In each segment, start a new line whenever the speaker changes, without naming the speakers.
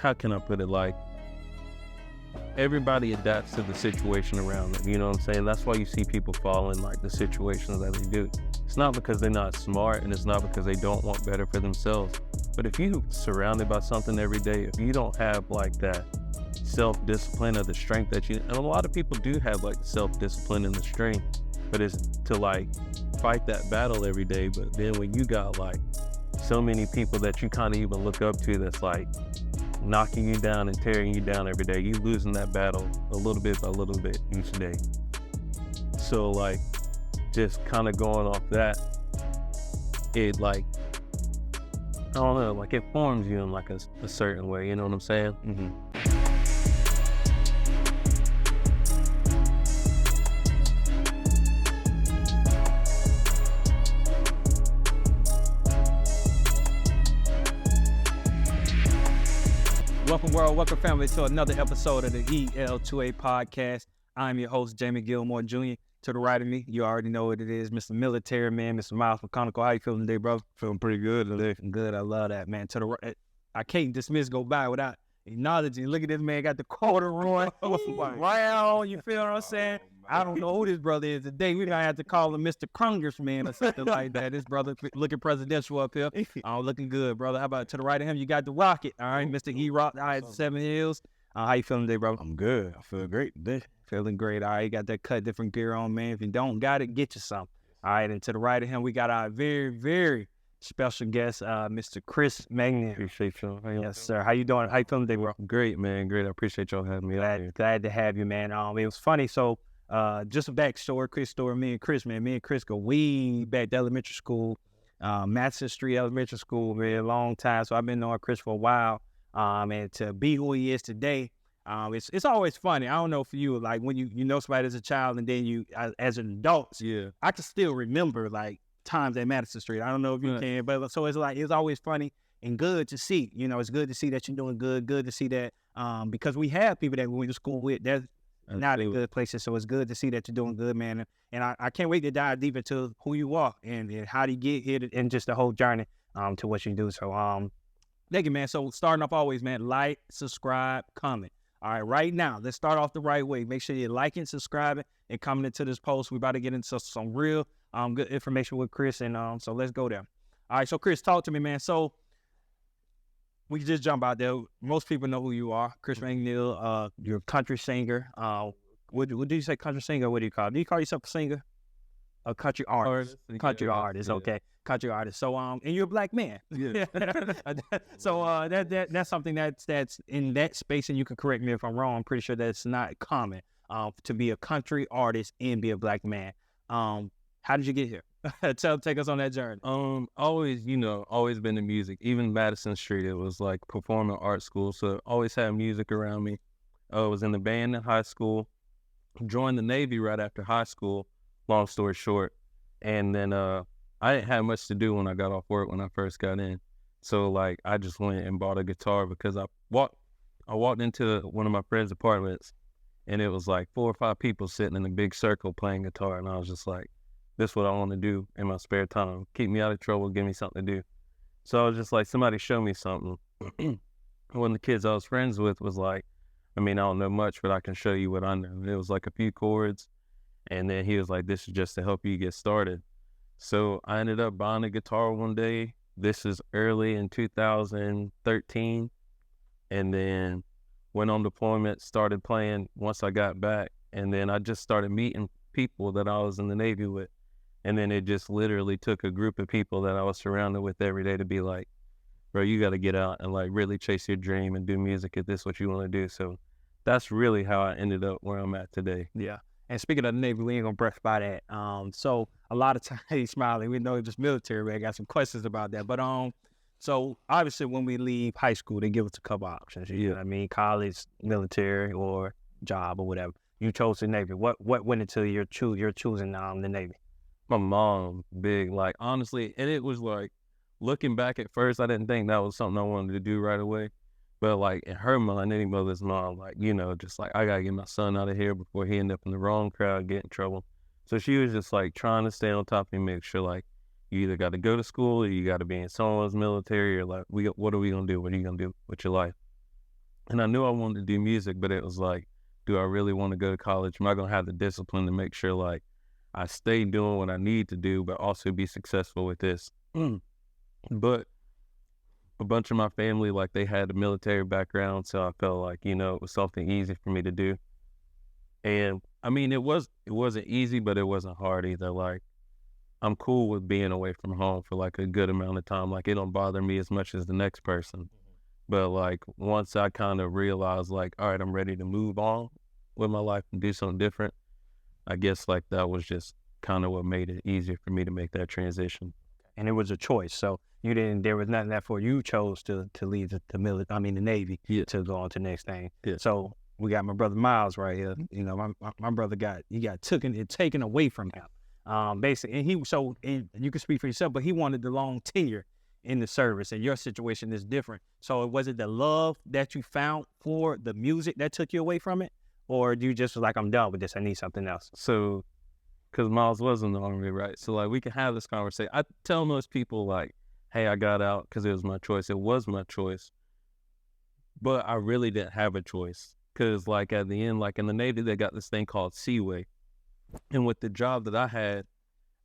how can I put it? Like, everybody adapts to the situation around them. You know what I'm saying? That's why you see people fall in like the situations that they do. It's not because they're not smart, and it's not because they don't want better for themselves. But if you're surrounded by something every day, if you don't have like that self-discipline or the strength that you, and a lot of people do have like self-discipline and the strength, but it's to like fight that battle every day. But then when you got like so many people that you kind of even look up to that's like knocking you down and tearing you down every day, you losing that battle a little bit by little bit each day. So like, just kind of going off that, it like, I don't know, like it forms you in like a certain way, you know what I'm saying? Mm-hmm.
Welcome world, welcome family to another episode of the EL2A Podcast. I'm your host, Jamie Gilmore Jr. To the right of me, you already know what it is, Mr. Military Man, Mr. Miles McConical. How you feeling today, bro?
Feeling pretty good today.
Good, I love that, man. To the right, I can't dismiss go by without acknowledging. Look at this man, got the corduroy round. You feel what I'm saying? I don't know who this brother is today. We're gonna have to call him Mr. Congressman or something like that. This brother looking presidential up here. Looking good, brother. How about to the right of him? You got the Rocket. All right, Mr. E-Rock. All right, 7 Hills. How you feeling today, bro?
I'm good. I feel great today.
Feeling great. All right, you got that cut different gear on, man. If you don't got it, get you some. All right, and to the right of him, we got our very, very special guest, Mr. Chris McNeil.
Appreciate y'all.
Yes, sir. How you doing? How you feeling today, bro?
Great, man. Great. I appreciate y'all having me.
Glad to have you, man. It was funny. So, just a backstory, Chris story. Me and Chris go way back to elementary school, Madison Street Elementary School, man, a long time. So I've been knowing Chris for a while. And to be who he is today, it's always funny. I don't know for you, like when you know somebody as a child and then you as an adult,
yeah,
I can still remember like times at Madison Street. I don't know if you can, but so it's like it's always funny and good to see. You know, it's good to see that you're doing good. Good to see that because we have people that we went to school with. That's not in good places, so it's good to see that you're doing good, man. And I can't wait to dive deep into who you are and how do you get here and just the whole journey to what you do. So thank you, man. So starting off always, man, like, subscribe, comment. All right, right now, let's start off the right way. Make sure you're liking, subscribing, and commenting to this post. We're about to get into some real good information with Chris, and so let's go there. All right, so Chris, talk to me, man. So we can just jump out there. Most people know who you are, Chris McNeil. You're a country singer. What do you say, country singer? What do you call it? Do you call yourself a singer? A country artist? Country artist, yeah. Okay. Country artist. So, and you're a black man.
Yeah.
So that's something that's in that space, and you can correct me if I'm wrong. I'm pretty sure that's not common to be a country artist and be a black man. How did you get here? Take us on that journey.
Always been in music. Even Madison Street, it was like performing art school. So always had music around me. I was in the band in high school, joined the Navy right after high school, long story short. And then I didn't have much to do when I got off work when I first got in. So like I just went and bought a guitar because I walked into one of my friend's apartments and it was like 4 or 5 people sitting in a big circle playing guitar, and I was just like, this is what I want to do in my spare time. Keep me out of trouble, give me something to do. So I was just like, somebody show me something. One of the kids I was friends with was like, I don't know much, but I can show you what I know. And it was like a few chords. And then he was like, this is just to help you get started. So I ended up buying a guitar one day. This is early in 2013. And then went on deployment, started playing once I got back. And then I just started meeting people that I was in the Navy with. And then it just literally took a group of people that I was surrounded with every day to be like, bro, you got to get out and like really chase your dream and do music if this is what you want to do. So that's really how I ended up where I'm at today.
Yeah. And speaking of the Navy, we ain't gonna brush by that. So a lot of times, he's smiling. We know it's just military. We got some questions about that. But so obviously when we leave high school, they give us a couple options. You know what I mean? College, military, or job or whatever. You chose the Navy. What went into your choosing the Navy?
My mom, big, like honestly, and it was like looking back at first, I didn't think that was something I wanted to do right away. But like in her mind, any mother's mom, like, just like, I gotta get my son out of here before he end up in the wrong crowd, get in trouble. So she was just like trying to stay on top of me, make sure like you either got to go to school or you got to be in someone's military, or like, what are we gonna do? What are you gonna do with your life? And I knew I wanted to do music, but it was like, do I really want to go to college? Am I going to have the discipline to make sure like I stay doing what I need to do, but also be successful with this? But a bunch of my family, like they had a military background, so I felt like, you know, it was something easy for me to do. And I mean, it wasn't easy, but it wasn't hard either. Like I'm cool with being away from home for like a good amount of time. Like it don't bother me as much as the next person. But like once I kind of realized like, all right, I'm ready to move on with my life and do something different, I guess like that was just kind of what made it easier for me to make that transition.
And it was a choice. So there was nothing that for you chose to leave the Navy to go on to the next thing.
Yeah.
So we got my brother Miles right here. You know, my brother got taken away from him. Basically, and you can speak for yourself, but he wanted the long tenure in the service, and your situation is different. So was it the love that you found for the music that took you away from it? Or you just was like, I'm done with this, I need something else?
So, because Miles was in the Army, right? So like we can have this conversation. I tell most people like, hey, I got out because it was my choice. It was my choice. But I really didn't have a choice. Because like at the end, like in the Navy, they got this thing called Seaway. And with the job that I had,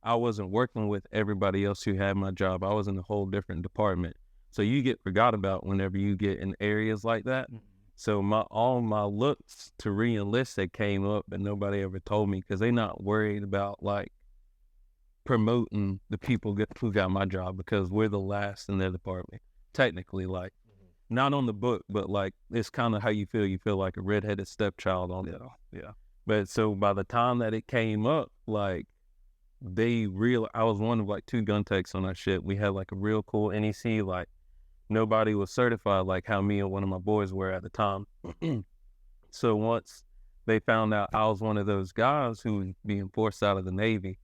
I wasn't working with everybody else who had my job. I was in a whole different department. So you get forgot about whenever you get in areas like that. So all my looks to re-enlist that came up, but nobody ever told me because they not worried about like promoting the people who got my job because we're the last in their department. Technically, like not on the book, but like it's kind of how you feel. You feel like a redheaded stepchild on it.
Yeah.
But so by the time that it came up, like I was one of like 2 gun techs on that shit. We had like a real cool NEC, like nobody was certified like how me and one of my boys were at the time. So once they found out I was one of those guys who was being forced out of the Navy,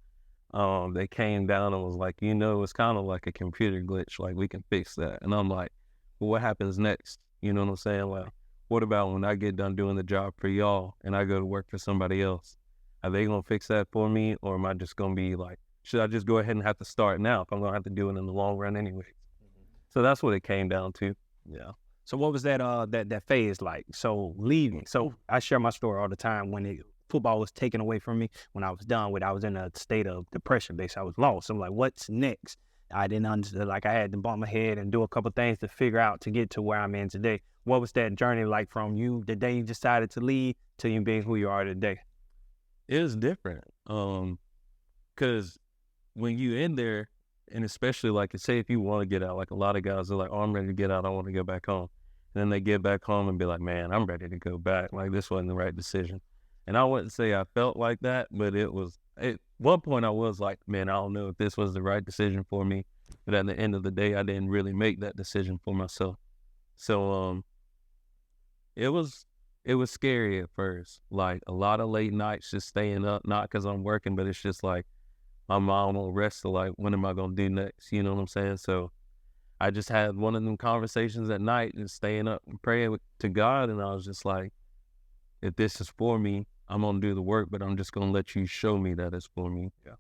they came down and was like, you know, it's kind of like a computer glitch. Like we can fix that. And I'm like, well, what happens next? You know what I'm saying? Like, what about when I get done doing the job for y'all and I go to work for somebody else? Are they going to fix that for me? Or am I just going to be like, should I just go ahead and have to start now if I'm going to have to do it in the long run anyway? So that's what it came down to.
Yeah. So what was that phase like? So leaving. So I share my story all the time when football was taken away from me. When I was done with it, I was in a state of depression. Basically, I was lost. I'm like, what's next? I didn't understand. Like I had to bump my head and do a couple things to figure out to get to where I'm in today. What was that journey like from you the day you decided to leave to you being who you are today?
It was different. Because when you in there, and especially like say if you want to get out, like a lot of guys are like, oh, I'm ready to get out. I want to go back home. And then they get back home and be like, man, I'm ready to go back. Like this wasn't the right decision. And I wouldn't say I felt like that, but at one point I was like, man, I don't know if this was the right decision for me. But at the end of the day, I didn't really make that decision for myself. So it was scary at first. Like a lot of late nights just staying up, not because I'm working, but it's just like my mom won't rest. So like, when am I going to do next? You know what I'm saying? So I just had one of them conversations at night and staying up and praying to God. And I was just like, if this is for me, I'm going to do the work, but I'm just going to let you show me that it's for me.
Yeah.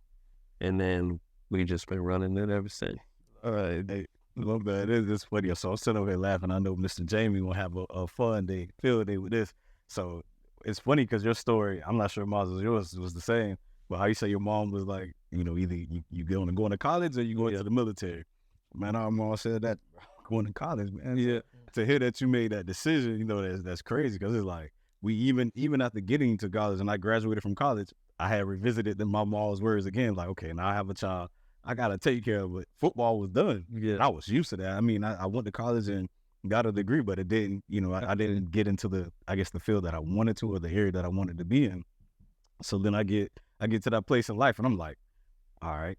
And then we just been running it ever since.
All right. Hey, love that. It is funny. So I'm sitting over here laughing. I know Mr. Jamie will have a fun day, field day with this. So it's funny because your story, I'm not sure Miles, yours was the same, but how you say your mom was like, you know, either you going to college or you going to the military. Man, our mom said that going to college, man.
Yeah.
To hear that you made that decision, you know, that's crazy because it's like, we even after getting to college and I graduated from college, I had revisited my mom's words again, like, okay, now I have a child, I got to take care of it. Football was done.
Yeah.
I was used to that. I mean, I went to college and got a degree, but it didn't, you know, I didn't get into the field that I wanted to or the area that I wanted to be in. So then I get to that place in life and I'm like, all right,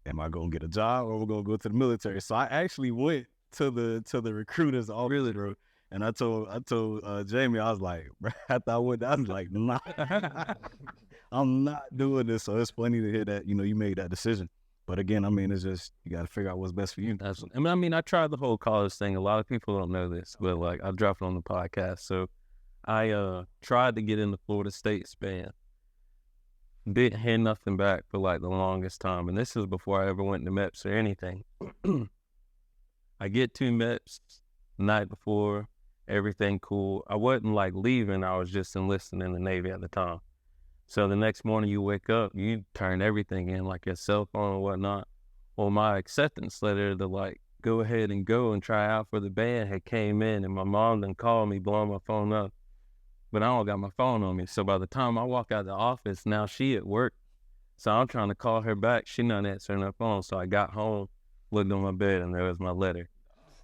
am I going to get a job or we're going to go to the military? So I actually went to the recruiter's office. Really, bro. And I told Jamie, I was like, after I went, I was like, nah, I'm not doing this. So it's funny to hear that, you know, you made that decision. But again, I mean, it's just, you got to figure out what's best for you.
I mean, I tried the whole college thing. A lot of people don't know this, but like I dropped it on the podcast. So I tried to get into Florida State span. Didn't hear nothing back for like the longest time. And this is before I ever went to MEPS or anything. I get to MEPS the night before. everything cool. I wasn't like leaving. I was just enlisting in the Navy at the time. So the next morning you wake up, you turn everything in, like your cell phone and whatnot. Well, my acceptance letter to like go ahead and go and try out for the band had came in, and my mom done called me, blowing my phone up. But I don't got my phone on me. So by the time I walk out the office, now she at work. So I'm trying to call her back. She not answering her phone. So I got home, looked on my bed, and there was my letter.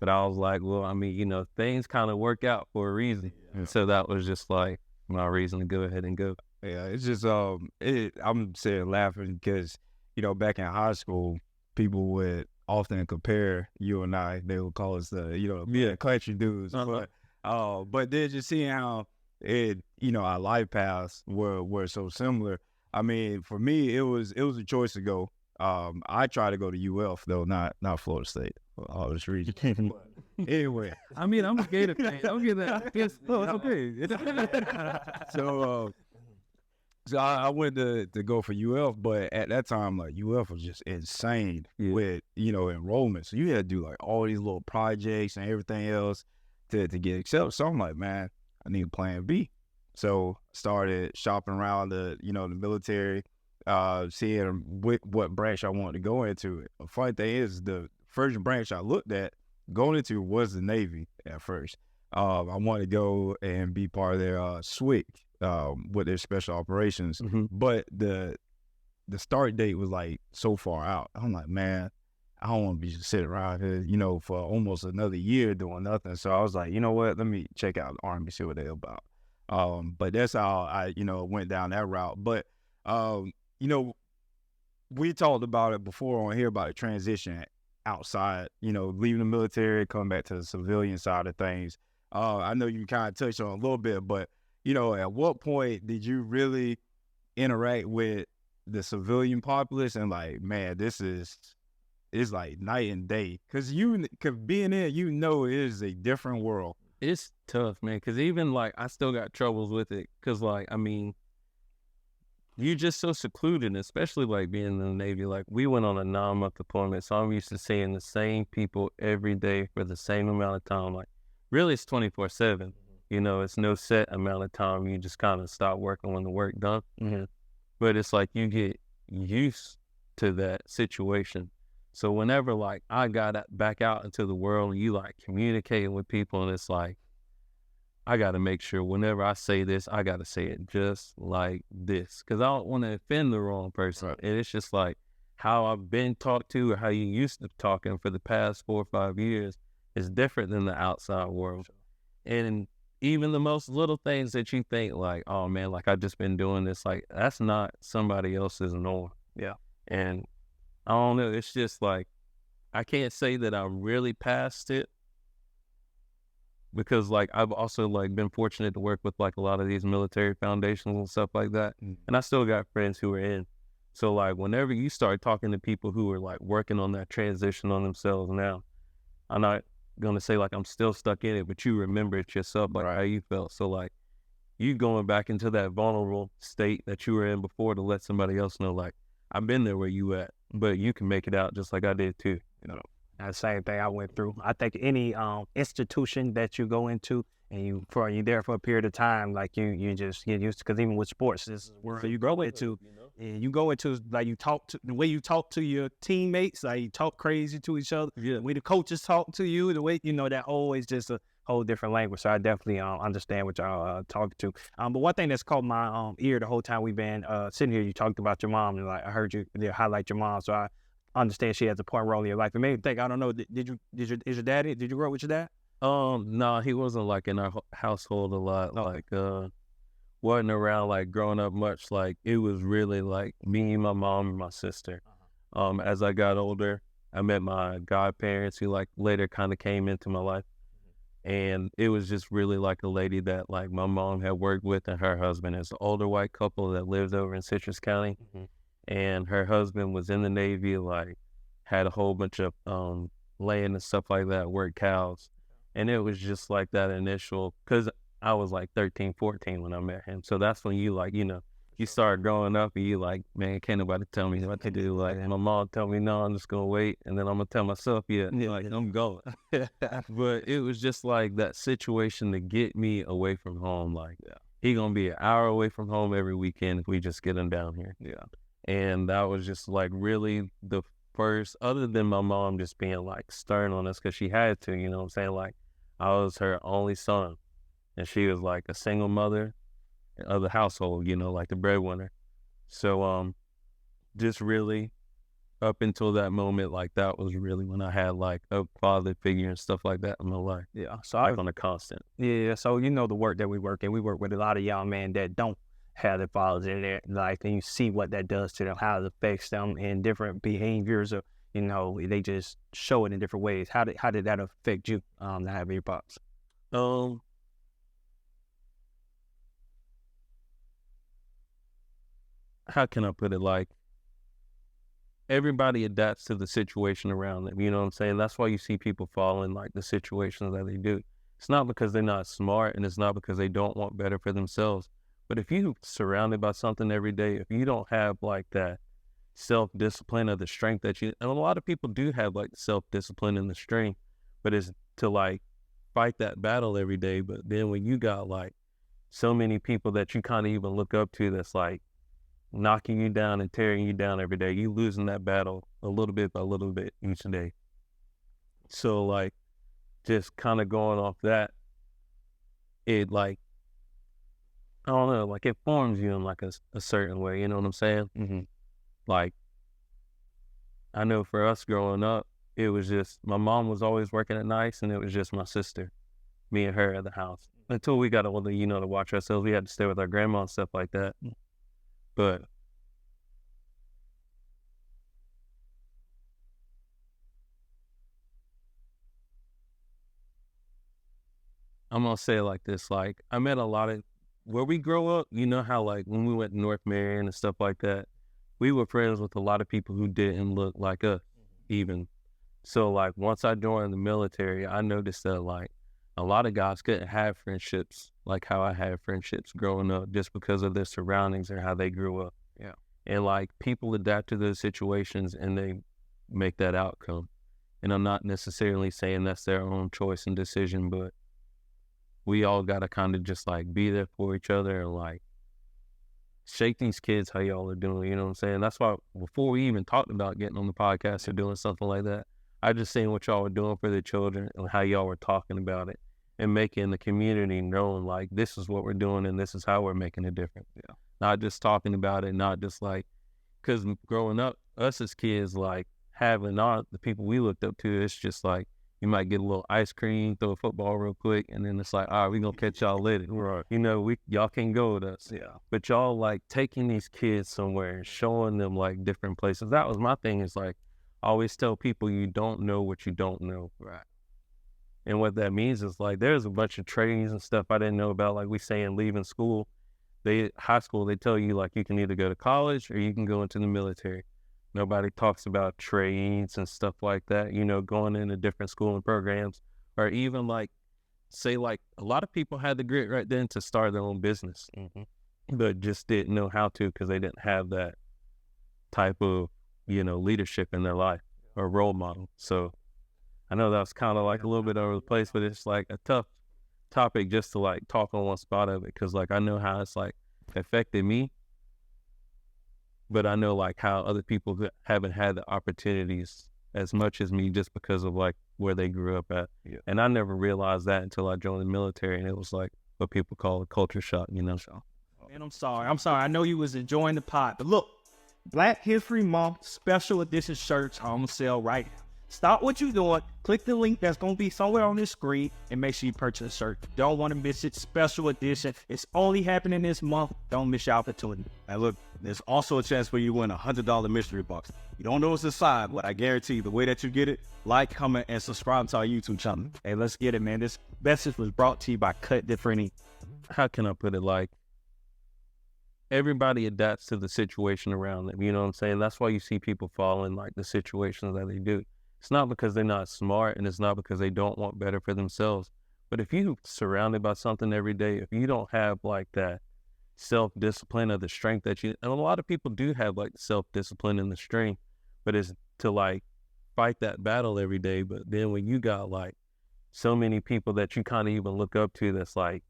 But I was like, well, I mean, you know, things kind of work out for a reason. And so that was just like my reason to go ahead and go.
Yeah, it's just I'm saying laughing because, you know, back in high school, people would often compare you and I. They would call us the country dudes. But then just seeing how our life paths were so similar. I mean, for me, it was a choice to go. I tried to go to UF though, not Florida State. All this reason. Anyway,
I mean, I'm a Gator fan. Don't get that. It's
okay. So I went to go for UF, but at that time, like UF was just insane with enrollment. So you had to do like all these little projects and everything else to get accepted. So I'm like, man, I need a plan B. So started shopping around the military, seeing what branch I wanted to go into. The funny thing is, the first branch I looked at going into was the Navy at first. I wanted to go and be part of their SWIC with their special operations, but the start date was like so far out. I'm like, man, I don't want to be just sitting around here, for almost another year doing nothing. So I was like, you know what? Let me check out the Army, see what they're about. But that's how I, went down that route. But, we talked about it before on here about the transition outside, leaving the military, coming back to the civilian side of things. I know you kind of touched on a little bit, but, at what point did you really interact with the civilian populace and like, man, it's like night and day? Because being there, it is a different world.
It's tough, man, because even, like, I still got troubles with it because, like, I mean, you're just so secluded, especially, like, being in the Navy. Like, we went on a 9-month deployment, so I'm used to seeing the same people every day for the same amount of time. Like, really, it's 24/7. It's no set amount of time. You just kind of stop working when the work done. But it's like you get used to that situation. So whenever, like, I got back out into the world and you, like, communicating with people, and it's like, I got to make sure whenever I say this, I got to say it just like this. Because I don't want to offend the wrong person. Right. And it's just like how I've been talked to or how you used to talking for the past 4 or 5 years is different than the outside world. And even the most little things that you think like, oh, man, like I've just been doing this, like that's not somebody else's norm.
Yeah.
And I don't know. It's just like, I can't say that I'm really past it because like, I've also like been fortunate to work with like a lot of these military foundations and stuff like that. And I still got friends who are in. So like, whenever you start talking to people who are like working on that transition on themselves now, I'm not going to say like, I'm still stuck in it, but you remember it yourself, like how you felt. So like, you going back into that vulnerable state that you were in before to let somebody else know, like, I've been there where you at, but you can make it out just like I did too.
That's the same thing I went through. I think any institution that you go into and you're there for a period of time, like you just get used to, because even with sports, this is where so you go into, and you go into like the way you talk to your teammates, like you talk crazy to each other. Yeah. The way the coaches talk to you, the way, that always just a whole different language. So I definitely understand what y'all talking to. But one thing that's caught my ear the whole time we've been sitting here, you talked about your mom, and like I heard you highlight your mom. So I understand she has a important role in your life. It made me think, I don't know, is your daddy, did you grow up with your dad?
No, he wasn't like in our household a lot. Like, wasn't around like growing up much. Like, it was really like me, my mom, and my sister. As I got older, I met my godparents who like later kind of came into my life. And it was just really like a lady that like my mom had worked with, and her husband is an older white couple that lives over in Citrus County. And her husband was in the Navy, like had a whole bunch of land and stuff like that, worked cows. And it was just like that initial, because I was like 13, 14 when I met him. So that's when you like, you start growing up and you like, man, can't nobody tell me what to do. Like my mom tell me no, I'm just gonna wait, and then I'm gonna tell myself, like I'm going. But it was just like that situation to get me away from home. Like he gonna be an hour away from home every weekend if we just get him down here. And that was just like really the first, other than my mom just being like stern on us because she had to, you know what I'm saying? Like I was her only son, and she was like a single mother of the household, you know, like the breadwinner. So just really up until that moment, like that was really when I had like a father figure and stuff like that in my life.
So
like on a constant.
So you know the work that we work in, we work with a lot of young men that don't have their fathers in their life, and you see what that does to them, how it affects them in different behaviors, or you know, they just show it in different ways. How did that affect you, to have your pops?
How can I put it? Like everybody adapts to the situation around them. You know what I'm saying? That's why you see people fall in like the situations that they do. It's not because they're not smart, and it's not because they don't want better for themselves. But if you're surrounded by something every day, if you don't have like that self-discipline or the strength that you, and a lot of people do have like self-discipline and the strength, but it's to like fight that battle every day. But then when you got like so many people that you kind of even look up to that's like knocking you down and tearing you down every day, you losing that battle a little bit by little bit each day. So like just kind of going off that, it like, I don't know, like it forms you in like a certain way, you know what I'm saying? Like, I know for us growing up, it was just, my mom was always working at nights, and it was just my sister, me and her at the house. Until we got older, you know, to watch ourselves, we had to stay with our grandma and stuff like that. But I'm gonna say it like this, like I met a lot of, where we grow up, you know how like when we went to North Marion and stuff like that, we were friends with a lot of people who didn't look like us even. So like once I joined the military, I noticed that like a lot of guys couldn't have friendships like how I had friendships growing up just because of their surroundings or how they grew up. And like people adapt to those situations and they make that outcome. And I'm not necessarily saying that's their own choice and decision, but we all got to kind of just like be there for each other and like shake these kids how y'all are doing, you know what I'm saying? That's why before we even talked about getting on the podcast or doing something like that, I just seen what y'all were doing for the children and how y'all were talking about it and making the community knowing like this is what we're doing and this is how we're making a difference. Not just talking about it, not just like, because growing up, us as kids, like having the people we looked up to, it's just like, you might get a little ice cream, throw a football real quick, and then it's like, all right, we're going to catch y'all later.
Right.
You know, y'all can't go with us. But y'all like taking these kids somewhere and showing them like different places. That was my thing, is like, I always tell people you don't know what you don't know.
Right.
And what that means is like, there's a bunch of trades and stuff I didn't know about. Like we saying leaving school, high school, they tell you like you can either go to college or you can go into the military. Nobody talks about trades and stuff like that, you know, going into different schooling programs, or even like, say like a lot of people had the grit right then to start their own business, but just didn't know how to because they didn't have that type of, you know, leadership in their life or role model. So I know that's kind of like a little bit over the place, but it's like a tough topic just to like talk on one spot of it, because like I know how it's like affected me. But I know like how other people haven't had the opportunities as much as me just because of like where they grew up at. And I never realized that until I joined the military, and it was like what people call a culture shock, you know?
And I'm sorry. I know you was enjoying the pod, but look, Black History Month special edition shirts are on sale right now. Stop what you're doing, click the link that's going to be somewhere on this screen, and make sure you purchase a shirt. Don't want to miss it. Special edition. It's only happening this month. Don't miss your opportunity.
And look, there's also a chance for you to win a $100 mystery box. You don't know what's inside, but I guarantee the way that you get it, like, comment, and subscribe to our YouTube channel.
Hey, let's get it, man. This message was brought to you by Cut Different.
How can I put it? Like, everybody adapts to the situation around them, you know what I'm saying? That's why you see people fall in like the situations that they do. It's not because they're not smart, and it's not because they don't want better for themselves. But if you're surrounded by something every day, if you don't have like that self-discipline or the strength that you, and a lot of people do have like self-discipline and the strength, but it's to like fight that battle every day. But then when you got like so many people that you kind of even look up to that's like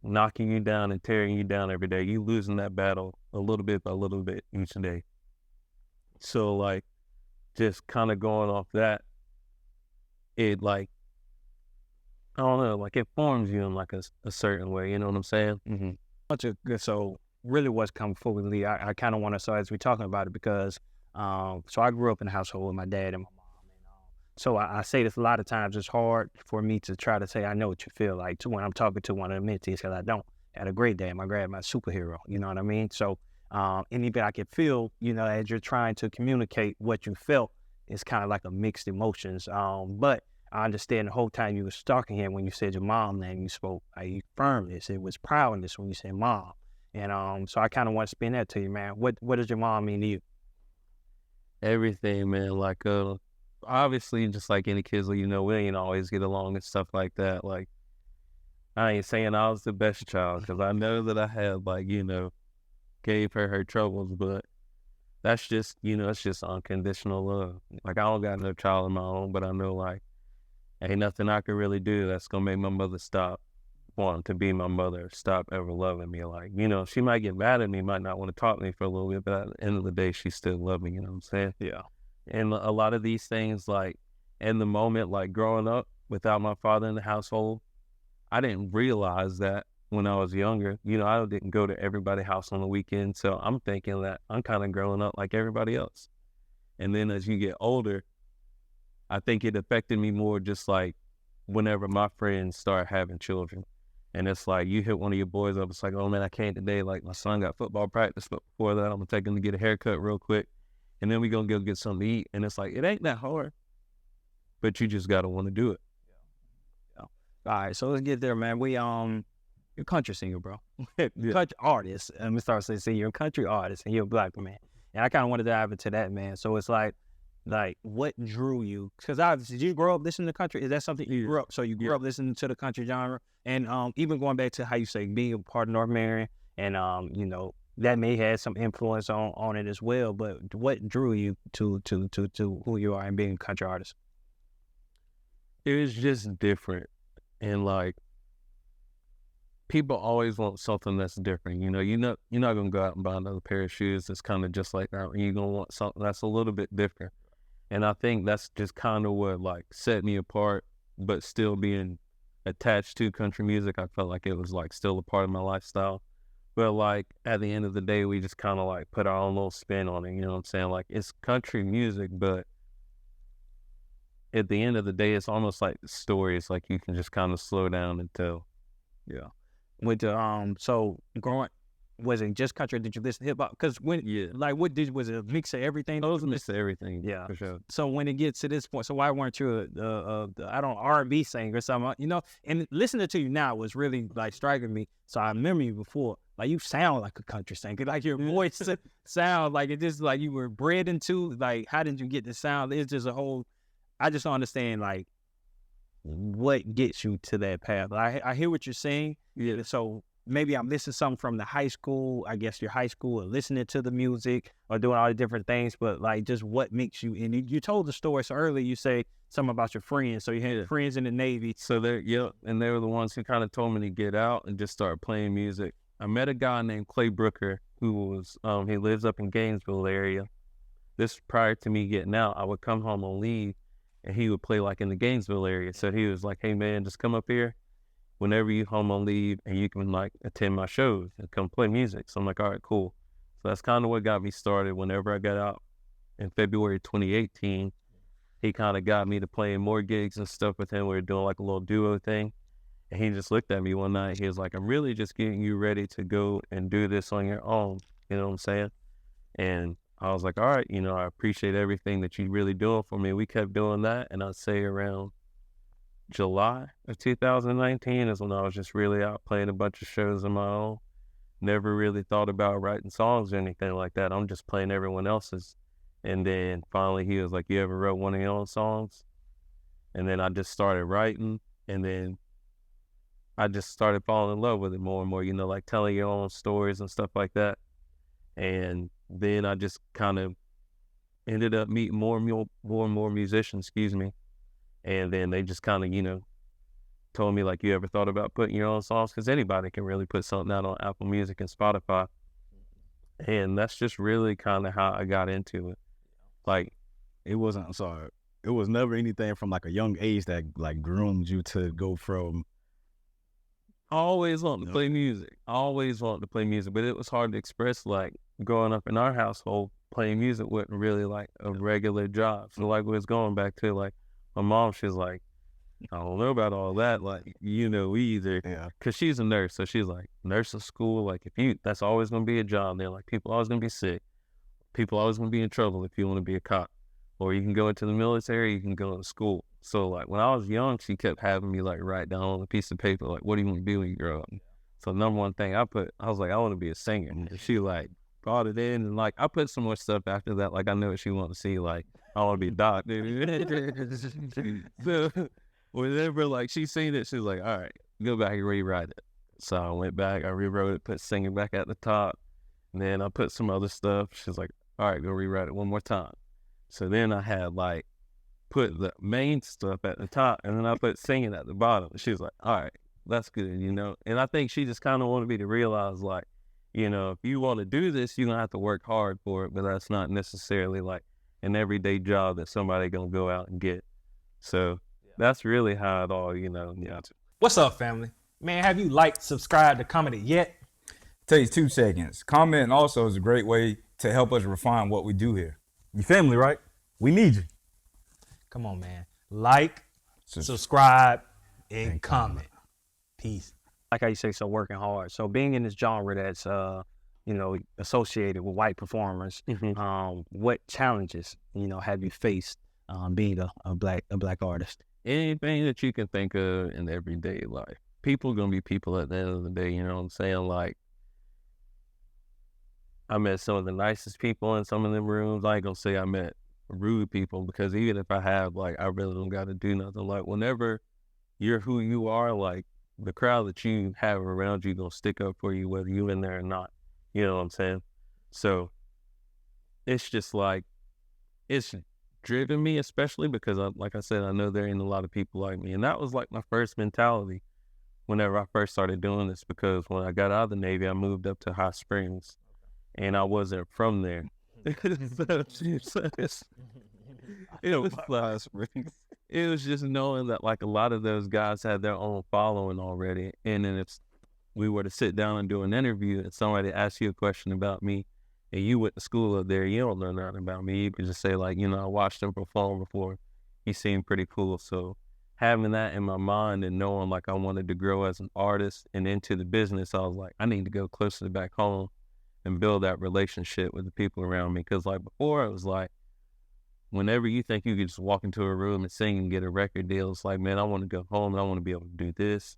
knocking you down and tearing you down every day, you losing that battle a little bit by little bit each day. So like just kind of going off that, it like, I don't know, like it forms you in like a certain way, you know what I'm saying?
Mm-hmm. So really what's come forward, Lee, I kind of want to, so as we're talking about it, because so I grew up in a household with my dad and my mom, and so I say this a lot of times, it's hard for me to try to say I know what you feel like to when I'm talking to one of the mentees, because I don't. I had a great dad, my grandma, my superhero, you know what I mean? So anything I can feel, you know, as you're trying to communicate what you felt, it's kind of like a mixed emotions. But I understand the whole time you were stalking him when you said your mom name, you spoke like firmness. It was proudness when you said mom. And so I kind of want to spin that to you, man. What does your mom mean to you?
Everything, man. Like, obviously, just like any kids, you know, we ain't always get along and stuff like that. Like, I ain't saying I was the best child, because I know that I had, like, you know, gave her troubles, but that's just, you know, it's just unconditional love. Like, I don't got no child of my own, but I know, like, ain't nothing I can really do that's gonna make my mother stop wanting to be my mother, stop ever loving me. Like, you know, she might get mad at me, might not want to talk to me for a little bit, but at the end of the day, she still loves me, you know what I'm saying?
Yeah.
And a lot of these things, like, in the moment, like, growing up without my father in the household, I didn't realize that when I was younger. You know, I didn't go to everybody's house on the weekend, so I'm thinking that I'm kind of growing up like everybody else. And then as you get older, I think it affected me more just like whenever my friends start having children. And it's like, you hit one of your boys up, it's like, oh man, I can't today. Like, my son got football practice, but before that, I'm gonna take him to get a haircut real quick. And then we gonna go get something to eat. And it's like, it ain't that hard, but you just gotta want to do it.
Yeah. All right, so let's get there, man. You're a country singer, bro. Country artist. Let me start saying you're a country artist and you're a black man. And I kind of want to dive into that, man. So it's like what drew you? Because obviously, did you grow up listening to country? Is that something you grew up? So you grew up listening to the country genre, and even going back to how you say being a part of North Marion, and you know, that may have some influence on it as well. But what drew you to who you are and being a country artist?
It was just different, and like, people always want something that's different. You know, you're not gonna go out and buy another pair of shoes that's kind of just like that. You're gonna want something that's a little bit different. And I think that's just kind of what like set me apart, but still being attached to country music, I felt like it was like still a part of my lifestyle. But like at the end of the day, we just kind of like put our own little spin on it. You know what I'm saying? Like, it's country music, but at the end of the day, it's almost like stories. Like, you can just kind of slow down and tell.
Yeah. With the so growing, was it just country? Did you listen to hip hop? Because was it a mix of everything?
Those mix of everything.
Yeah,
for sure.
So when it gets to this point, so why weren't you R&B singer or something? You know, and listening to you now was really like striking me. So I remember you before, like you sound like a country singer, like your voice sound like it just like you were bred into. Like, how did you get the sound? It's just a whole. I just don't understand like what gets you to that path. I hear what you're saying. Yeah. So maybe I'm listening to something from the high school, I guess your high school, or listening to the music or doing all the different things, but like just what makes you, and you told the story so early, you say something about your friends. So you had friends in the Navy.
So and they were the ones who kind of told me to get out and just start playing music. I met a guy named Clay Brooker who was, he lives up in Gainesville area. This prior to me getting out, I would come home on leave and he would play like in the Gainesville area. So he was like, hey man, just come up here whenever you home on leave and you can like attend my shows and come play music. So I'm like, all right, cool. So that's kind of what got me started. Whenever I got out in February 2018, he kind of got me to playing more gigs and stuff with him. We were doing like a little duo thing. And he just looked at me one night. He was like, I'm really just getting you ready to go and do this on your own. You know what I'm saying? And I was like, all right, you know, I appreciate everything that you're really doing for me. We kept doing that. And I'd say around July of 2019 is when I was just really out playing a bunch of shows on my own. Never really thought about writing songs or anything like that. I'm just playing everyone else's. And then finally he was like, you ever wrote one of your own songs? And then I just started writing. And then I just started falling in love with it more and more, like telling your own stories and stuff like that. And then I just kind of ended up meeting more and more musicians, and then they just kind of, told me, like, you ever thought about putting your own songs? Because anybody can really put something out on Apple Music and Spotify. And that's just really kind of how I got into it. Like,
it was never anything from like a young age that like groomed you to go from.
I always wanted to play music. But it was hard to express. Like, growing up in our household, playing music wasn't really like a regular job. So like, we was going back to like my mom, she's like, I don't know about all that. Like, either.
Yeah.
Cause she's a nurse. So she's like, nursing school, like that's always going to be a job there. Like, people always going to be sick. People always going to be in trouble if you want to be a cop. Or you can go into the military, you can go to school. So like, when I was young, she kept having me like write down on a piece of paper, like, what do you want to be when you grow up? So number one thing I was like, I want to be a singer. And she like brought it in, and like, I put some more stuff after that. Like, I know what she wanted to see. Like, I want to be a doctor. So whenever like she seen it, she was like, all right, go back and rewrite it. So I went back, I rewrote it, put singing back at the top. And then I put some other stuff. She's like, all right, go rewrite it one more time. So then I had like put the main stuff at the top, and then I put singing at the bottom. She was like, all right, that's good, And I think she just kind of wanted me to realize, like, if you want to do this, you're going to have to work hard for it, but that's not necessarily like an everyday job that somebody going to go out and get. So that's really how it all, yeah.
What's up, family? Man, have you liked, subscribed, or commented yet?
Takes 2 seconds. Comment also is a great way to help us refine what we do here. You family, right? We need you.
Come on, man. Like, subscribe, and comment. Peace.
Like how you say, so working hard. So being in this genre that's, associated with white performers, what challenges, have you faced being a black artist?
Anything that you can think of in everyday life. People are going to be people at the end of the day, you know what I'm saying? Like, I met some of the nicest people in some of them rooms. I ain't going to say I met rude people, because even if I have, like, I really don't got to do nothing. Like, whenever you're who you are, like, the crowd that you have around you going to stick up for you, whether you in there or not. You know what I'm saying? So it's just like, it's driven me, especially because, like I said, I know there ain't a lot of people like me. And that was like my first mentality whenever I first started doing this, because when I got out of the Navy, I moved up to Hot Springs, and I wasn't from there. It was just knowing that like a lot of those guys had their own following already. And then if we were to sit down and do an interview and somebody asked you a question about me, and you went to school up there, you don't know nothing about me. You could just say, like, I watched him perform before. He seemed pretty cool. So having that in my mind and knowing like I wanted to grow as an artist and into the business, I was like, I need to go closer back home and build that relationship with the people around me. Because like before, it was like, whenever you think you could just walk into a room and sing and get a record deal, it's like, man, I want to go home and I want to be able to do this,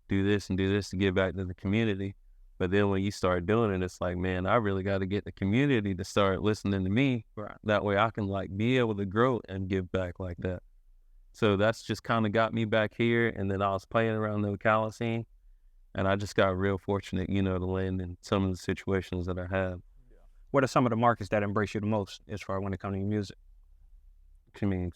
and do this to give back to the community. But then when you start doing it, it's like, man, I really got to get the community to start listening to me. Right. That way I can like be able to grow and give back like that. So that's just kind of got me back here. And then I was playing around the Ocala scene, and I just got real fortunate, to land in some of the situations that I have.
What are some of the markets that embrace you the most as far as when it comes to music?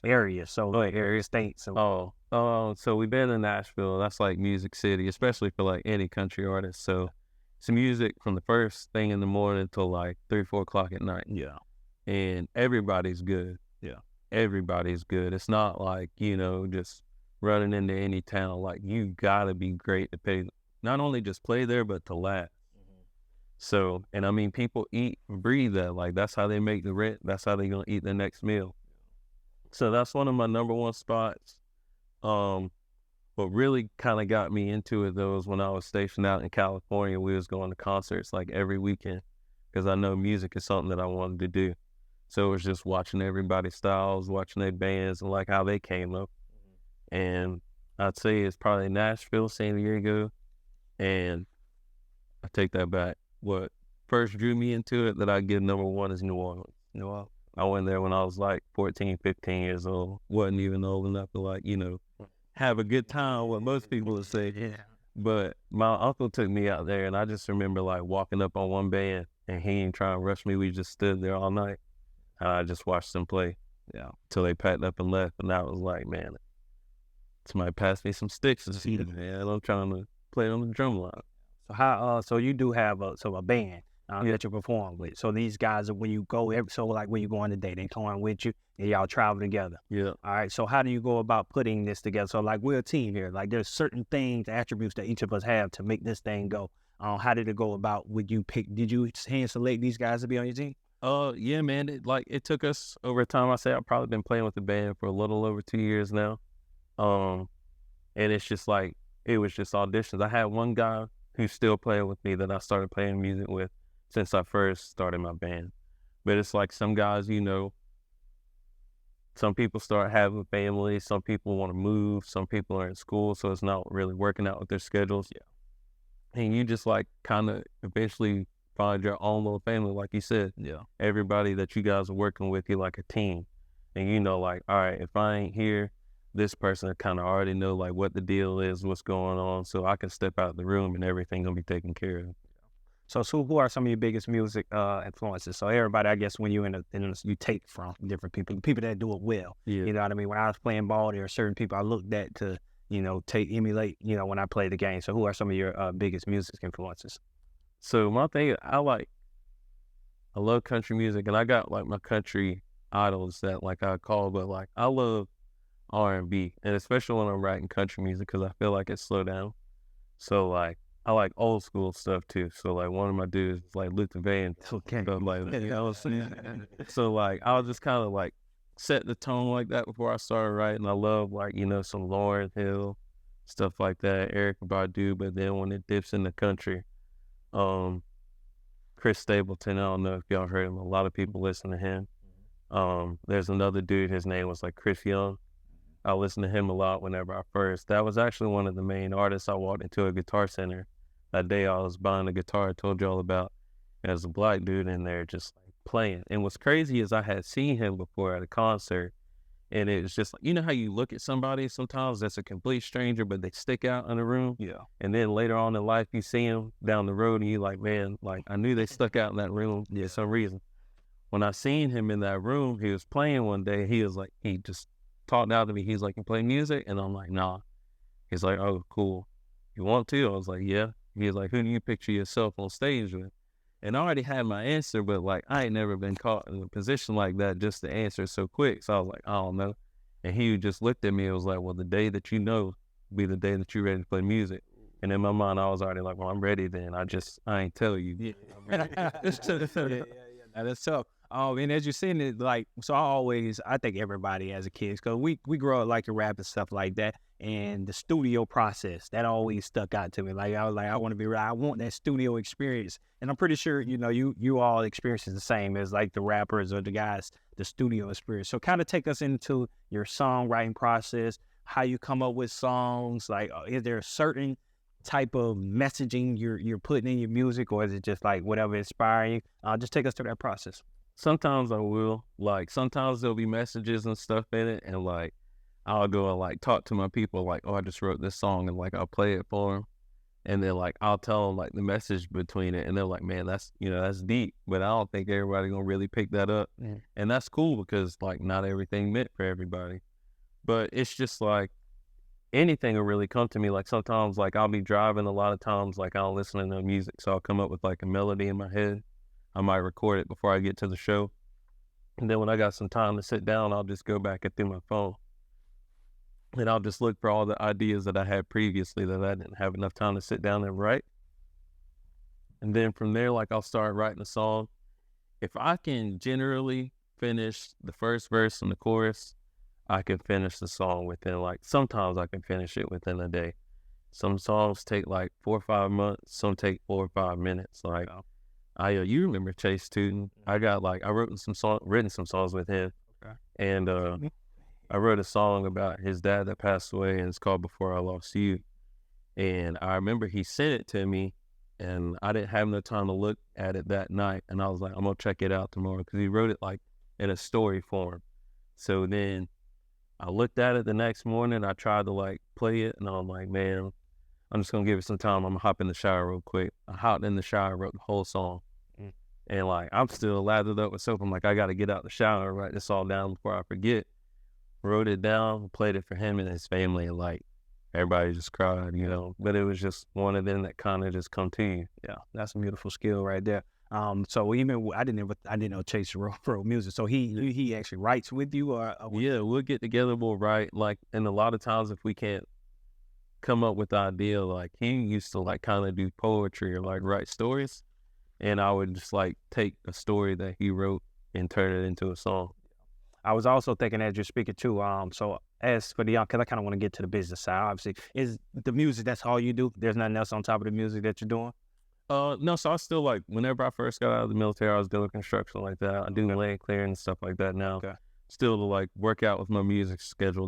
Areas, so area, states. So.
So we've been in Nashville. That's like Music City, especially for like any country artist. So it's music from the first thing in the morning till like 3-4 o'clock at night.
Yeah.
And everybody's good.
Yeah.
Everybody's good. It's not like, just running into any town. Like, you gotta be great to pay, not only just play there, but to laugh. Mm-hmm. So, and I mean, people eat and breathe that. Like, that's how they make the rent. That's how they gonna eat their next meal. So that's one of my number one spots. What really kind of got me into it, though, was when I was stationed out in California. We was going to concerts like every weekend, because I know music is something that I wanted to do. So it was just watching everybody's styles, watching their bands, and like how they came up. Mm-hmm. And I'd say it's probably Nashville, San Diego, and I take that back. What first drew me into it that I give number one is New Orleans. I went there when I was like 14, 15 years old. Wasn't even old enough to like, have a good time, what most people would say.
Yeah.
But my uncle took me out there, and I just remember like walking up on one band, and he ain't trying to rush me. We just stood there all night, and I just watched them play, till they packed up and left. And I was like, man, somebody passed me some sticks and shit, man. I'm trying to play on the drum line.
So how? So you do have a band that you perform with. So these guys, when you go, when you go on a date, they come with you and y'all travel together.
Yeah.
All right. So how do you go about putting this together? So like we're a team here. Like there's certain things, attributes that each of us have to make this thing go. How did it go about? Did you hand select these guys to be on your team?
Yeah, man. It took us over time. I say I've probably been playing with the band for a little over 2 years now. And it's just like, it was just auditions. I had one guy who's still playing with me that I started playing music with since I first started my band. But it's like some guys, some people start having families, some people want to move, some people are in school, so it's not really working out with their schedules. Yeah. And you just like kind of eventually find your own little family, like you said.
Yeah.
Everybody that you guys are working with, you're like a team. And like, all right, if I ain't here, this person kind of already know like what the deal is, what's going on, so I can step out the room and everything gonna be taken care of.
So who are some of your biggest music influences? So everybody, I guess, when you're you take from different people that do it well.
Yeah.
You know what I mean? When I was playing ball, there are certain people I looked at to, emulate, when I play the game. So who are some of your biggest music influences?
So my thing, I love country music, and I got like my country idols that like I call, but like I love R&B, and especially when I'm writing country music, because I feel like it's slow down. So like I like old school stuff too. So like one of my dudes is like Luther Van, stuff like that. You know what I'm saying? So like I'll just kind of like set the tone like that before I started writing. I love like some Lauryn Hill, stuff like that, Erykah Badu. But then when it dips in the country, Chris Stapleton. I don't know if y'all heard him. A lot of people listen to him. There's another dude. His name was like Chris Young. I listened to him a lot whenever that was actually one of the main artists. I walked into a Guitar Center that day. I was buying a guitar I told y'all about. There's a black dude in there just like playing. And what's crazy is I had seen him before at a concert, and it was just like, how you look at somebody sometimes that's a complete stranger, but they stick out in the room.
Yeah.
And then later on in life, you see him down the road and you're like, man, like I knew they stuck out in that room for some reason. When I seen him in that room, he was playing one day. He was like, he just talked out to me. He's like, you play music? And I'm like, nah. He's like, oh, cool. You want to? I was like, yeah. He was like, who do you picture yourself on stage with? And I already had my answer, but like I ain't never been caught in a position like that just to answer so quick. So I was like, I don't know. And he just looked at me and was like, well, the day that you know be the day that you're ready to play music. And in my mind, I was already like, well, I'm ready then. I ain't tell you.
Yeah. That's tough. And as you're saying it, like, so I think everybody as a kid, because we grow up like to rap and stuff like that, and the studio process, that always stuck out to me. Like, I was like, I want to be right. I want that studio experience. And I'm pretty sure, you all experiences the same as like the rappers or the guys, the studio experience. So kind of take us into your songwriting process, how you come up with songs. Like, is there a certain type of messaging you're putting in your music, or is it just like whatever inspiring you? Just take us through that process.
Sometimes I will. Like, sometimes there'll be messages and stuff in it, and like, I'll go and like talk to my people, like, oh, I just wrote this song, and like, I'll play it for them. And then like, I'll tell them like the message between it, and they're like, man, that's deep, but I don't think everybody gonna really pick that up. Yeah. And that's cool because like, not everything meant for everybody. But it's just like, anything will really come to me. Like sometimes like I'll be driving, a lot of times like I'll listen to music, so I'll come up with like a melody in my head. I might record it before I get to the show. And then when I got some time to sit down, I'll just go back and through my phone. And I'll just look for all the ideas that I had previously that I didn't have enough time to sit down and write. And then from there, like I'll start writing a song. If I can generally finish the first verse and the chorus, I can finish the song within sometimes I can finish it within a day. Some songs take like 4 or 5 months. Some take 4 or 5 minutes. Like, you remember Chase Tootin? I got like, I written some songs with him. Okay. And I wrote a song about his dad that passed away, and it's called Before I Lost You. And I remember he sent it to me, and I didn't have no time to look at it that night. And I was like, I'm gonna check it out tomorrow, because he wrote it like in a story form. So then I looked at it the next morning. I tried to like play it, and I'm like, man, I'm just gonna give it some time. I'm gonna hop in the shower real quick. I hopped in the shower, wrote the whole song. And like, I'm still lathered up with soap. I'm like, I got to get out the shower and write this all down before I forget. Wrote it down, played it for him and his family. And like, everybody just cried, you know. But it was just one of them that kind of just come to you.
Yeah, that's a beautiful skill right there. So even I didn't know Chase wrote music. So he actually writes with you, or
yeah, we'll get together, we'll write. Like, and a lot of times if we can't come up with the idea, like he used to like kind of do poetry or like write stories. And I would just like take a story that he wrote and turn it into a song.
I was also thinking as you're speaking too. So as for the young, because I kind of want to get to the business side. Obviously, is the music that's all you do? There's nothing else on top of the music that you're doing?
No. So I still like whenever I first got out of the military, I was doing construction like that. I do land clearing and stuff like that now.
Okay.
Still to like work out with my music schedule.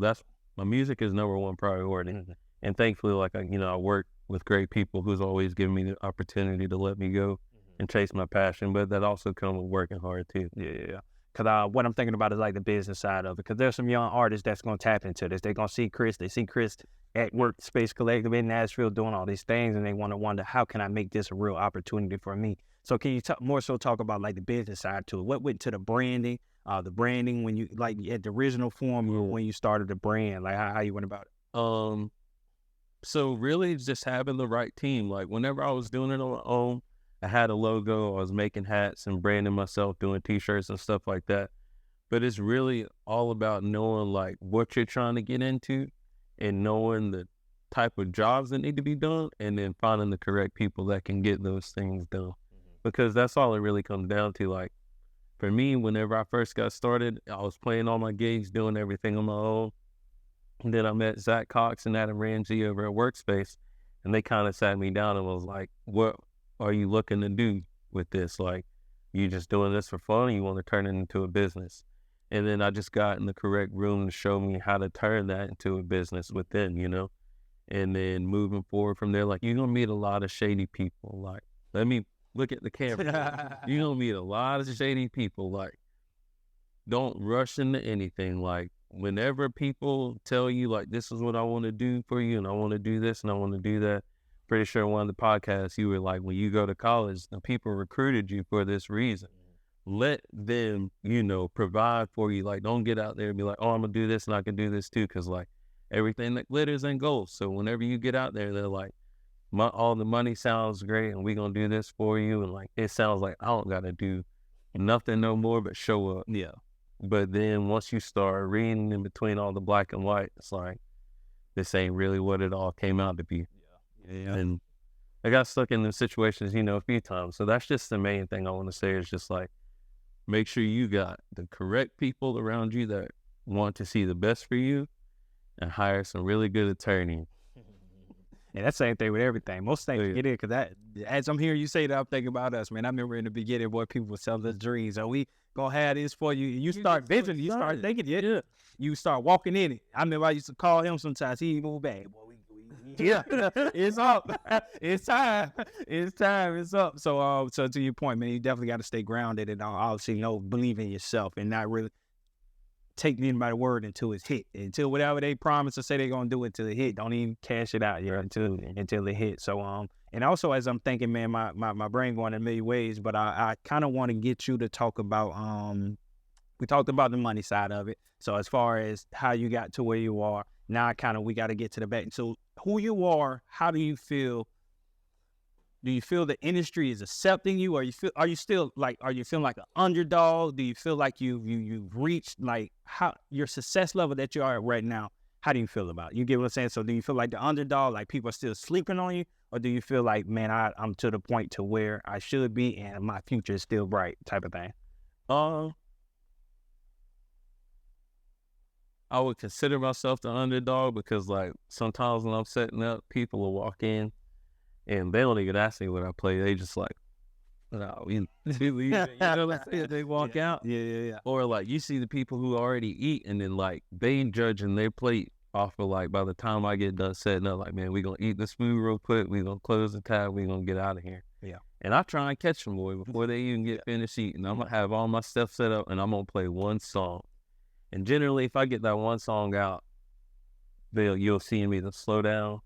My music is number one priority.
Mm-hmm.
And thankfully, like I work with great people who's always given me the opportunity to let me go and chase my passion, but that also comes with working hard too.
Yeah. Because what I'm thinking about is like the business side of it. Because there's some young artists that's going to tap into this. They're going to see Chris. They see Chris at Workspace Collective in Nashville doing all these things, and they want to wonder, how can I make this a real opportunity for me? So can you more so talk about like the business side to it? What went to the branding when you like at the original form when you started the brand, like how you went about it?
So really it's just having the right team. Like whenever I was doing it on my own, I had a logo, I was making hats and branding myself, doing t-shirts and stuff like that. But it's really all about knowing like what you're trying to get into and knowing the type of jobs that need to be done and then finding the correct people that can get those things done. Because that's all it really comes down to. Like for me, whenever I first got started, I was playing all my gigs, doing everything on my own. And then I met Zach Cox and Adam Ramsey over at Workspace, and they kind of sat me down and was like, what are you looking to do with this? Like, you just doing this for fun, or you want to turn it into a business? And then I just got in the correct room to show me how to turn that into a business within, you know? And then moving forward from there, like, you're going to meet a lot of shady people. Like, let me look at the camera. You're going to meet a lot of shady people. Like, don't rush into anything. Like, whenever people tell you, like, this is what I want to do for you, and I want to do this, and I want to do that, pretty sure one of the podcasts you were like, when you go to college, the people recruited you for this reason. Let them, provide for you. Like, don't get out there and be like, oh, I'm going to do this and I can do this too. Because, like, everything that glitters ain't gold. So whenever you get out there, they're like, all the money sounds great and we going to do this for you. And, like, it sounds like I don't got to do nothing no more but show up.
Yeah.
But then once you start reading in between all the black and white, it's like, this ain't really what it all came out to be.
Yeah.
And I got stuck in those situations, a few times. So that's just the main thing I want to say is just like, make sure you got the correct people around you that want to see the best for you and hire some really good attorneys.
And that's the same thing with everything. Most things get in because as I'm hearing you say that, I'm thinking about us, man. I remember in the beginning, boy, people would sell us dreams. Are we gonna have this for you? You start visioning, you start thinking, yeah. You start walking in it. I remember I used to call him sometimes. He moved back. Boy, it's up. It's time. It's up. So to your point, man, you definitely got to stay grounded and obviously believe in yourself and not really take anybody's word until it's hit. Until whatever they promise or say they're gonna do until it hit. Don't even cash it out until it hits. So and also as I'm thinking, man, my brain going in a million ways, but I kind of want to get you to talk about we talked about the money side of it. So as far as how you got to where you are, now we got to get to the back. So who you are, how do you feel? Do you feel the industry is accepting you? Are you feeling like an underdog? Do you feel like you've reached like how your success level that you are at right now? How do you feel about it? You get what I'm saying? So do you feel like the underdog, like people are still sleeping on you? Or do you feel like, man, I'm to the point to where I should be and my future is still bright type of thing?
I would consider myself the underdog because, like, sometimes when I'm setting up, people will walk in and they don't even ask me what I play. They just like, no, we leave it. They walk out.
Yeah.
Or, like, you see the people who already eat and then, like, they ain't judging their plate off of, like, by the time I get done setting up, like, man, we going to eat this food real quick. We going to close the tab. We going to get out of here.
Yeah.
And I try and catch them, boy, before they even get finished eating. I'm going to have all my stuff set up and I'm going to play one song. And generally, if I get that one song out, you'll see me to slow down,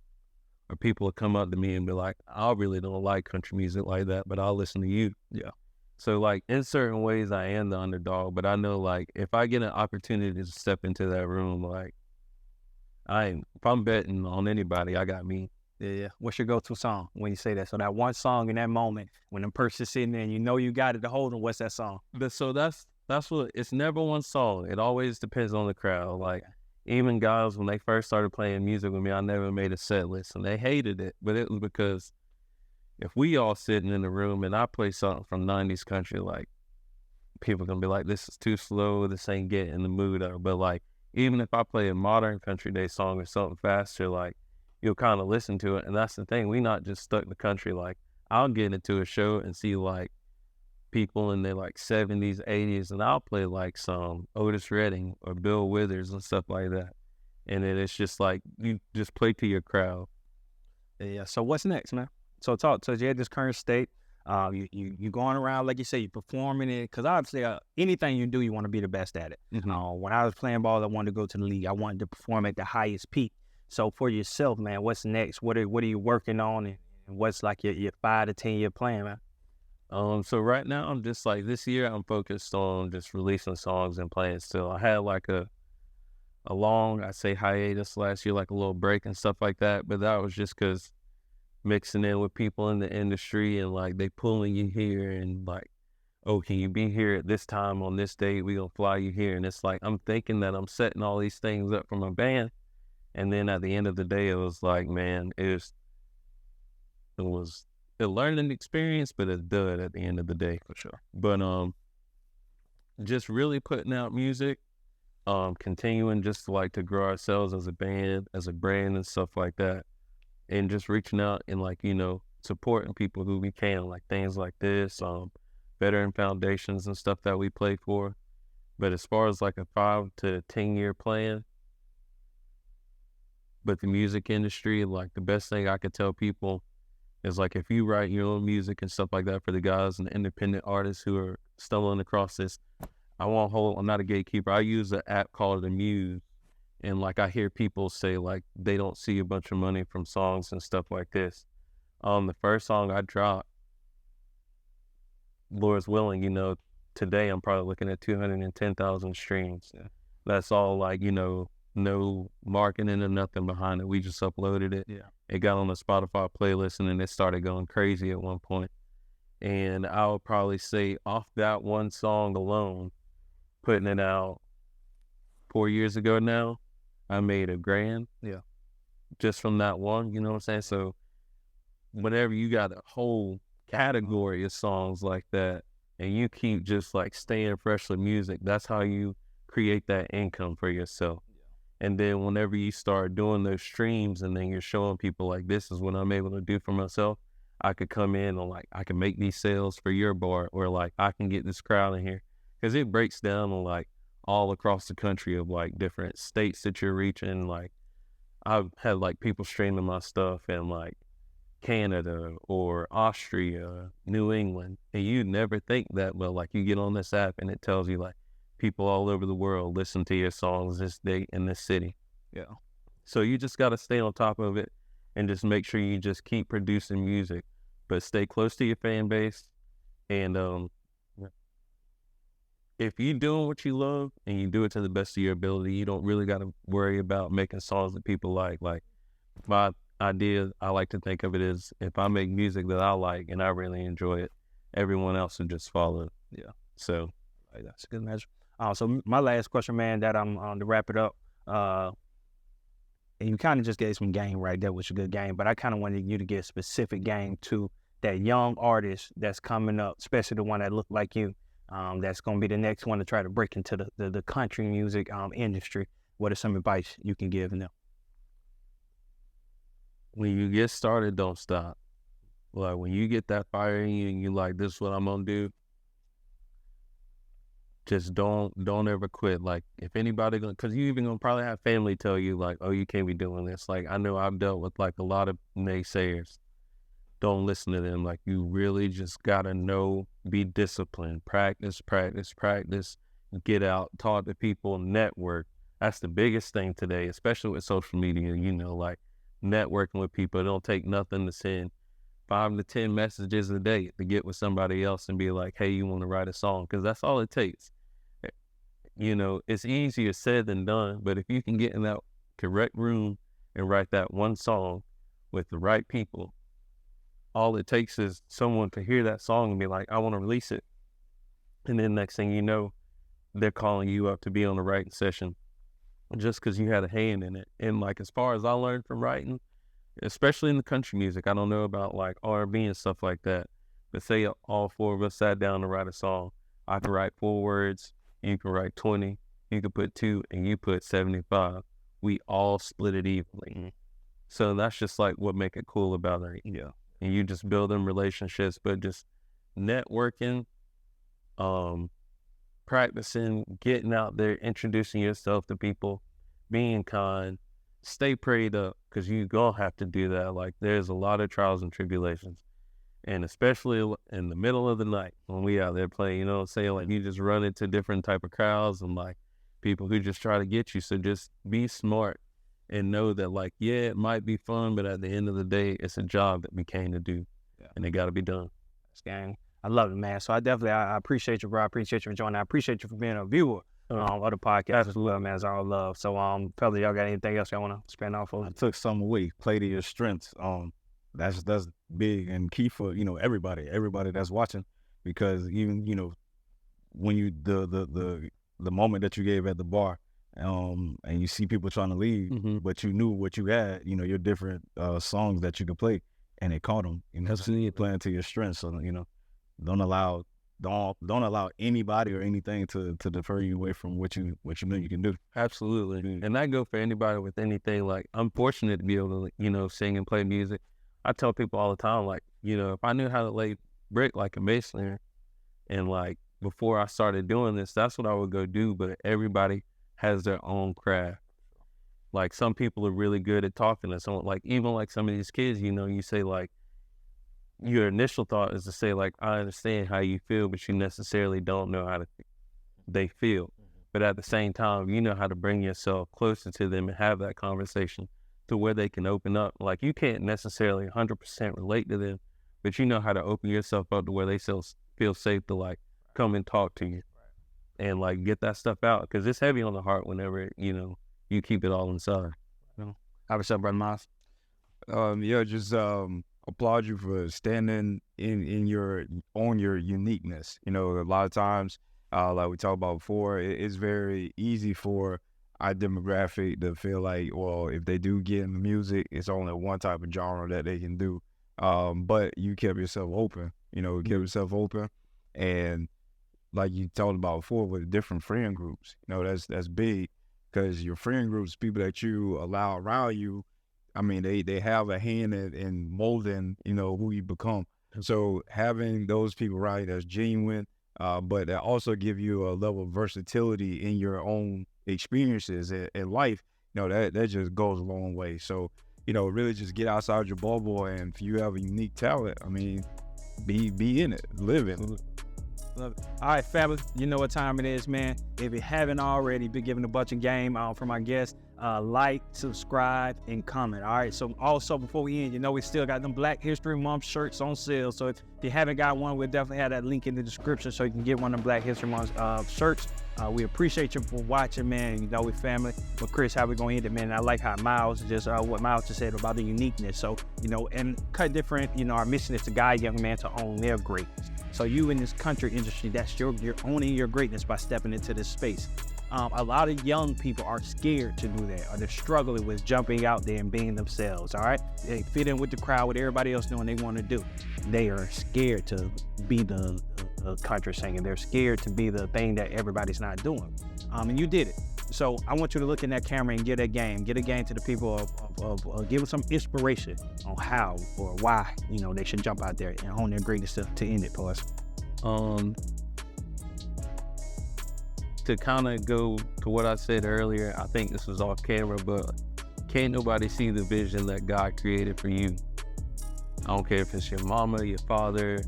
or people will come up to me and be like, I really don't like country music like that, but I'll listen to you.
Yeah.
So like in certain ways I am the underdog, but I know like if I get an opportunity to step into that room, like if I'm betting on anybody, I got me.
Yeah. What's your go-to song when you say that? So that one song in that moment when the person's sitting there and you know you got it to hold them, what's that song?
But so that's what, it's never one song. It always depends on the crowd. Like even guys, when they first started playing music with me, I never made a set list and they hated it. But it was because if we all sitting in the room and I play something from 90s country, like people gonna be like, this is too slow, this ain't getting the mood up. But like, even if I play a modern country day song or something faster, like you'll kind of listen to it. And that's the thing, we not just stuck to country. Like I'll get into a show and see like people in their like 70s, 80s, and I'll play like some Otis Redding or Bill Withers and stuff like that. And then it's just like, you just play to your crowd.
Yeah. So what's next, man? So you're at this current state. You going around, like you say, you performing it. Because obviously, anything you do, you want to be the best at it.
Mm-hmm.
When I was playing ball, I wanted to go to the league. I wanted to perform at the highest peak. So for yourself, man, what's next? What are you working on, and what's like your 5 to 10 year plan, man?
So right now, I'm just like, this year, I'm focused on just releasing songs and playing still. I had like a long, I say hiatus last year, like a little break and stuff like that. But that was just because mixing in with people in the industry and like they pulling you here and like, oh, can you be here at this time on this date? We gonna fly you here. And it's like, I'm thinking that I'm setting all these things up for my band. And then at the end of the day, it was like, man, it was a learning experience, but it's done at the end of the day.
For sure.
But just really putting out music, continuing just like to grow ourselves as a band, as a brand and stuff like that. And just reaching out and like, supporting people who we can, like things like this, veteran foundations and stuff that we play for. But as far as like a 5 to 10 year plan, but the music industry, like the best thing I could tell people is like, if you write your own music and stuff like that for the guys and the independent artists who are stumbling across this, I'm not a gatekeeper. I use an app called The Muse. And like I hear people say like they don't see a bunch of money from songs and stuff like this. The first song I dropped, Lord's willing, today I'm probably looking at 210,000 streams.
Yeah.
That's all like, no marketing or nothing behind it. We just uploaded it.
Yeah.
It got on the Spotify playlist and then it started going crazy at one point. And I would probably say off that one song alone, putting it out 4 years ago now, I made $1,000.
Yeah.
Just from that one, you know what I'm saying? So whenever you got a whole category of songs like that and you keep just like staying fresh with music, that's how you create that income for yourself. Yeah. And then whenever you start doing those streams and then you're showing people like, this is what I'm able to do for myself, I could come in and like, I can make these sales for your bar, or like I can get this crowd in here. Because it breaks down on like all across the country of like different states that you're reaching. Like I've had like people streaming my stuff in like Canada or Austria, New England, and you never think that, but like you get on this app and it tells you like people all over the world listen to your songs this date in this city.
Yeah.
So you just got to stay on top of it and just make sure you just keep producing music, but stay close to your fan base. And if you're doing what you love and you do it to the best of your ability, you don't really got to worry about making songs that people like. Like my idea, I like to think of it as, if I make music that I like and I really enjoy it, everyone else will just follow.
Yeah.
So
that's a good measure. So my last question, man, that I'm to wrap it up. And you kind of just gave some game right there, which is a good game, but I kind of wanted you to give specific game to that young artist that's coming up, especially the one that look like you. That's going to be the next one to try to break into the country music industry. What are some advice you can give them?
When you get started, don't stop. Like when you get that fire in you and you like, this is what I'm going to do, just don't ever quit. Like if anybody, because you even going to probably have family tell you like, oh, you can't be doing this. Like I know I've dealt with like a lot of naysayers. Don't listen to them. Like you really just gotta know, be disciplined, practice, get out, talk to people, network. That's the biggest thing today, especially with social media. Like networking with people. It don't take nothing to send 5 to 10 messages a day to get with somebody else and be like, hey, you want to write a song? Because that's all it takes. You know, it's easier said than done, but if you can get in that correct room and write that one song with the right people, all it takes is someone to hear that song and be like, I want to release it. And then next thing you know, they're calling you up to be on the writing session just because you had a hand in it. And like, as far as I learned from writing, especially in the country music, I don't know about like R&B and stuff like that, but say all 4 of us sat down to write a song. I can write 4 words, you can write 20, you can put 2, and you put 75. We all split it evenly. So that's just like what make it cool about it. Yeah. And you just build them relationships, but just networking, practicing, getting out there, introducing yourself to people, being kind, stay prayed up, because you gonna have to do that. Like, there's a lot of trials and tribulations, and especially in the middle of the night when we out there playing, you know what I'm saying? Like, you just run into different type of crowds and like people who just try to get you. So just be smart and know that, like, yeah, it might be fun, but at the end of the day, it's a job that we came to do, and it got to be done.
Gang, I love it, man. So I appreciate you, bro. I appreciate you for joining. I appreciate you for being a viewer of the podcast as well, man. It's all love. So, fellas, y'all got anything else y'all want to spin off of?
I took some away. Play to your strengths. That's big and key for, you know, everybody that's watching, because even, you know, when you the moment that you gave at the bar, and you see people trying to leave, but you knew what you had, you know, your different songs that you could play, and it caught them. You know, playing to your strengths. So, you know, don't allow anybody or anything to defer you away from what you know you can do.
Absolutely. And that go for anybody with anything. Like, I'm fortunate to be able to, you know, sing and play music. I tell people all the time, like, you know, if I knew how to lay brick like a masonry, and like before I started doing this, that's what I would go do. But everybody has their own craft. Like, some people are really good at talking to someone. Like, even like some of these kids, you know, you say like, your initial thought is to say like, I understand how you feel, but you necessarily don't know how they feel. But at the same time, you know how to bring yourself closer to them and have that conversation to where they can open up. Like, you can't necessarily 100% relate to them, but you know how to open yourself up to where they feel safe to like come and talk to you and like get that stuff out, because it's heavy on the heart whenever, you know, you keep it all inside.
How about Brother Miles?
Just applaud you for standing in your uniqueness. You know, a lot of times, like we talked about before, it's very easy for our demographic to feel like, well, if they do get into music, it's only one type of genre that they can do. But you kept yourself open. You know, and like you talked about before with different friend groups. You know, that's big, because your friend groups, people that you allow around you, I mean, they have a hand in molding, you know, who you become. So having those people around you that's genuine, but that also give you a level of versatility in your own experiences in life, you know, that just goes a long way. So, you know, really just get outside your bubble, and if you have a unique talent, I mean, be in it, live it.
Love it. All right, family, you know what time it is, man. If you haven't already, been giving a bunch of game from our guests. Like, subscribe, and comment. All right, so also before we end, you know, we still got them Black History Month shirts on sale. So if you haven't got one, we'll definitely have that link in the description so you can get one of them Black History Month shirts. We appreciate you for watching, man. You know, we family. But Chris, how we gonna end it, man? And I like how Miles just what Miles just said about the uniqueness. So, you know, and cut different. You know, our mission is to guide young men to own their greatness. So you in this country industry, that's you're owning your greatness by stepping into this space. A lot of young people are scared to do that, or they're struggling with jumping out there and being themselves. All right, they fit in with the crowd, what everybody else doing they want to do. They are scared to be the country singer. They're scared to be the thing that everybody's not doing. And you did it. So I want you to look in that camera and get a game to the people of give them some inspiration on how or why, you know, they should jump out there and own their greatness to end it for us.
To kind of go to what I said earlier, I think this was off camera, but can't nobody see the vision that God created for you. I don't care if it's your mama, your father,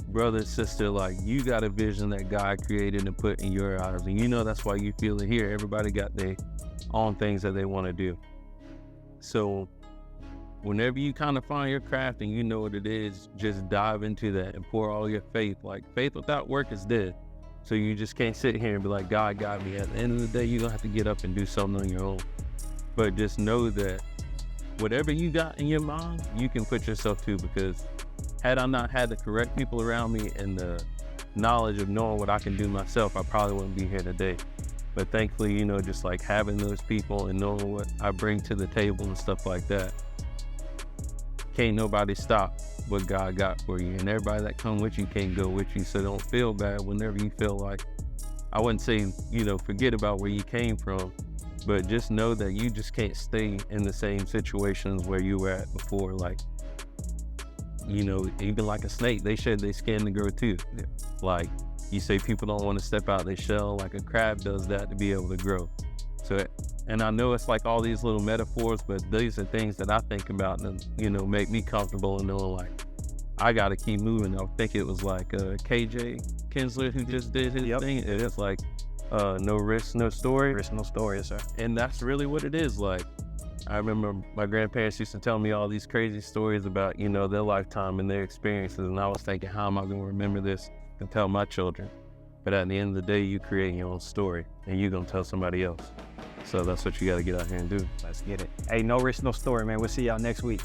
brother, sister, like, you got a vision that God created and put in your eyes. And you know that's why you feel it here. Everybody got their own things that they want to do. So whenever you kind of find your craft and you know what it is, just dive into that and pour all your faith. Like, faith without work is dead. So you just can't sit here and be like, God got me. At the end of the day, you're going to have to get up and do something on your own. But just know that whatever you got in your mind, you can put yourself to, because had I not had the correct people around me and the knowledge of knowing what I can do myself, I probably wouldn't be here today. But thankfully, you know, just like having those people and knowing what I bring to the table and stuff like that, can't nobody stop what God got for you. And everybody that come with you can't go with you. So don't feel bad whenever you feel like, I wouldn't say, you know, forget about where you came from, but just know that you just can't stay in the same situations where you were at before. Like, you know, even like a snake, they shed their skin to grow too. Like, you say people don't want to step out their shell, like a crab does that to be able to grow. So, and I know it's like all these little metaphors, but these are things that I think about and, you know, make me comfortable and knowing like, I got to keep moving. I think it was like KJ Kinsler who just did his thing. And it's like, no risk, no story.
Risk, no story, sir.
And that's really what it is. Like, I remember my grandparents used to tell me all these crazy stories about, you know, their lifetime and their experiences. And I was thinking, how am I going to remember this and tell my children? But at the end of the day, you create your own story and you're going to tell somebody else. So that's what you got to get out here and do.
Let's get it. Hey, no risk, no story, man. We'll see y'all next week.